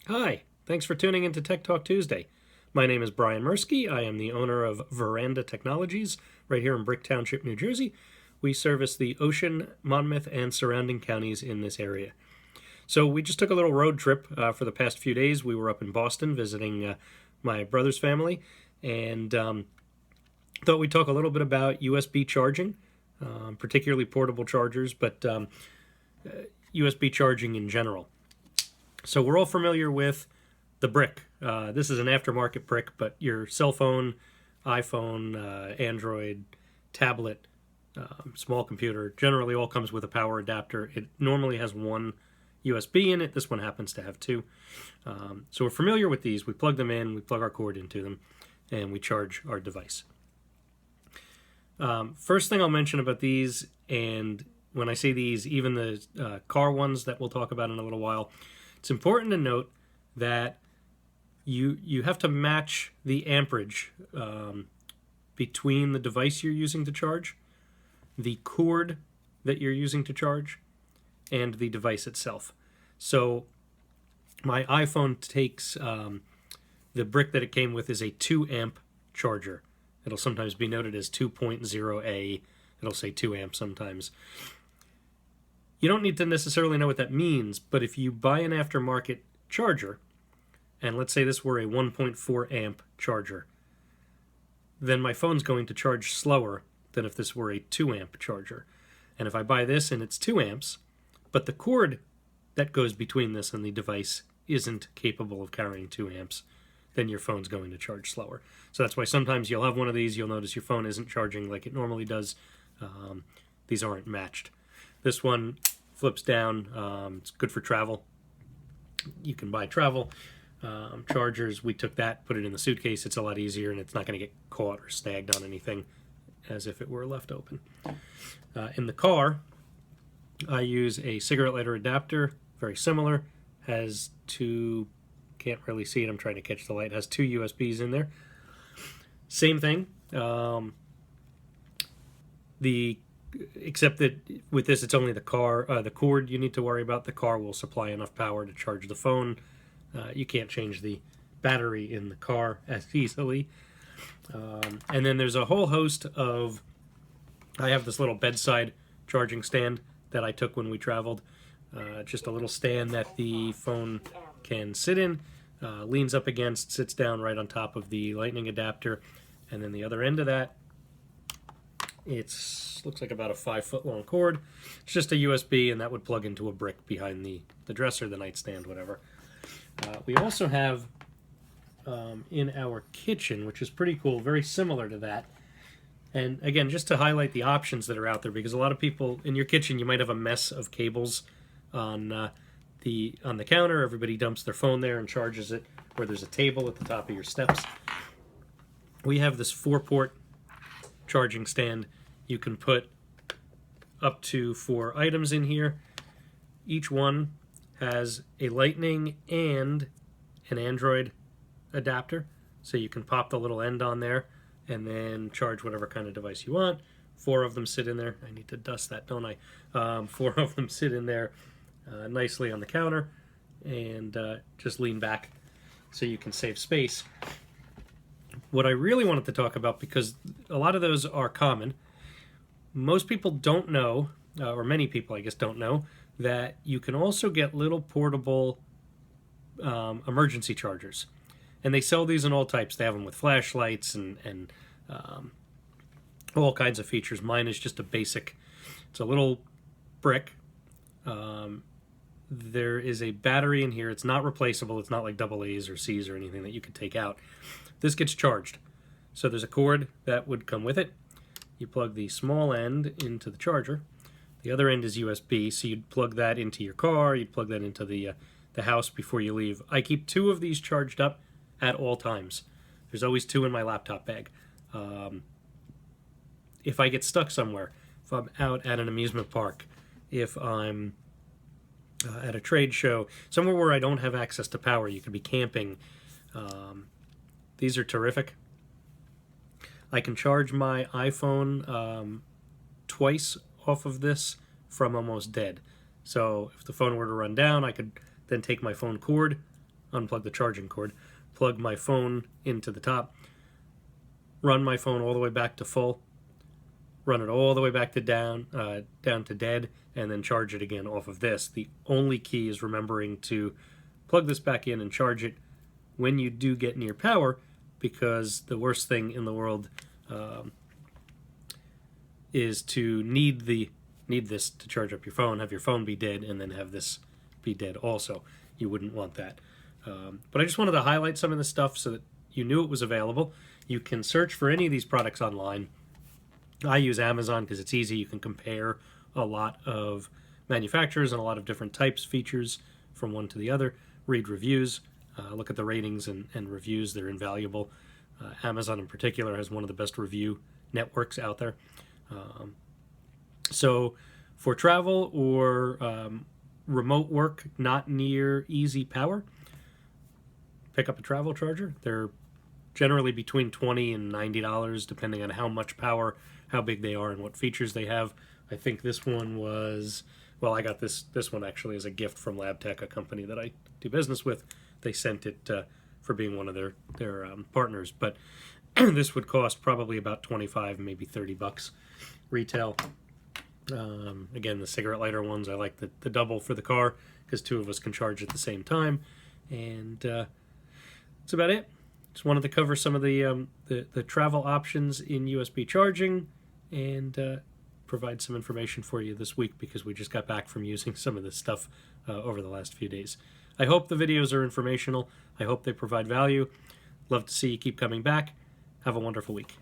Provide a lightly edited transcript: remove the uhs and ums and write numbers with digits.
Hi, thanks for tuning into Tech Talk Tuesday. My name is Brian Mursky. I am the owner of Veranda Technologies right here in Brick Township, New Jersey. We service the Ocean, Monmouth, and surrounding counties in this area. So we just took a little road trip for the past few days. We were up in Boston visiting my brother's family and thought we'd talk a little bit about USB charging, particularly portable chargers, but USB charging in general. So we're all familiar with the brick. This is an aftermarket brick, but your cell phone, iPhone, Android, tablet, small computer generally all comes with a power adapter. It normally has one USB in it. This one happens to have two. So we're familiar with these. We plug them in, we plug our cord into them, and we charge our device. First thing I'll mention about these, and when I say these, even the car ones that we'll talk about in a little while, it's important to note that you have to match the amperage between the device you're using to charge, the cord that you're using to charge, and the device itself. So my iPhone takes the brick that it came with is a 2 amp charger. It'll sometimes be noted as 2.0A. It'll say 2 amps sometimes. You don't need to necessarily know what that means, but if you buy an aftermarket charger, and let's say this were a 1.4 amp charger, then my phone's going to charge slower than if this were a 2 amp charger. And if I buy this and it's 2 amps, but the cord that goes between this and the device isn't capable of carrying 2 amps, then your phone's going to charge slower. So that's why sometimes you'll have one of these, you'll notice your phone isn't charging like it normally does. These aren't matched. This one flips down. It's good for travel. You can buy travel chargers. We took that, put it in the suitcase. It's a lot easier, and it's not going to get caught or snagged on anything as if it were left open. In the car, I use a cigarette lighter adapter, very similar. Has two, can't really see it, I'm trying to catch the light, has two USBs in there. Same thing. Except that with this, it's only the cord you need to worry about. The car will supply enough power to charge the phone. You can't change the battery in the car as easily. And then there's a whole host of, I have this little bedside charging stand that I took when we traveled. Just a little stand that the phone can sit in, leans up against, sits down right on top of the lightning adapter. And then the other end of that, looks like about a 5-foot long cord. It's just a USB, and that would plug into a brick behind the dresser, the nightstand, whatever. We also have in our kitchen, which is pretty cool, very similar to that. And again, just to highlight the options that are out there, because a lot of people in your kitchen, you might have a mess of cables on the counter. Everybody dumps their phone there and charges it, or there's a table at the top of your steps. We have this 4-port charging stand. You can put up to 4 items in here. Each one has a lightning and an Android adapter, so you can pop the little end on there and then charge whatever kind of device you want. 4 of them sit in there. I need to dust that, don't I? 4 of them sit in there nicely on the counter, and just lean back so you can save space. What I really wanted to talk about, because a lot of those are common, most people don't know, or many people I guess don't know, that you can also get little portable emergency chargers. And they sell these in all types. They have them with flashlights and all kinds of features. Mine is just a basic, it's a little brick. There is a battery in here. It's not replaceable. It's not like AA's or C's or anything that you could take out. This gets charged. So there's a cord that would come with it. You plug the small end into the charger. The other end is USB, so you'd plug that into your car. You'd plug that into the house before you leave. I keep 2 of these charged up at all times. There's always 2 in my laptop bag. If I get stuck somewhere, if I'm out at an amusement park, if I'm at a trade show, somewhere where I don't have access to power, you could be camping. These are terrific. I can charge my iPhone twice off of this from almost dead. So if the phone were to run down, I could then take my phone cord, unplug the charging cord, plug my phone into the top, run my phone all the way back to full, run it all the way back to down to dead, and then charge it again off of this. The only key is remembering to plug this back in and charge it when you do get near power, because the worst thing in the world is to need this to charge up your phone, have your phone be dead, and then have this be dead also. You wouldn't want that. But I just wanted to highlight some of this stuff so that you knew it was available. You can search for any of these products online. I use Amazon because it's easy. You can compare a lot of manufacturers and a lot of different types, features from one to the other. Read reviews, look at the ratings and reviews. They're invaluable. Amazon in particular has one of the best review networks out there. So for travel or remote work not near easy power, pick up a travel charger. They're generally between $20 and $90 depending on how much power, how big they are, and what features they have. I think this one was, well, I got this one actually as a gift from LabTech, a company that I do business with. They sent it for being one of their partners, but this would cost probably about 25, maybe $30 retail. Again, the cigarette lighter ones, I like the double for the car because two of us can charge at the same time, and that's about it. Just wanted to cover some of the travel options in USB charging and provide some information for you this week because we just got back from using some of this stuff over the last few days. I hope the videos are informational. I hope they provide value. Love to see you keep coming back. Have a wonderful week.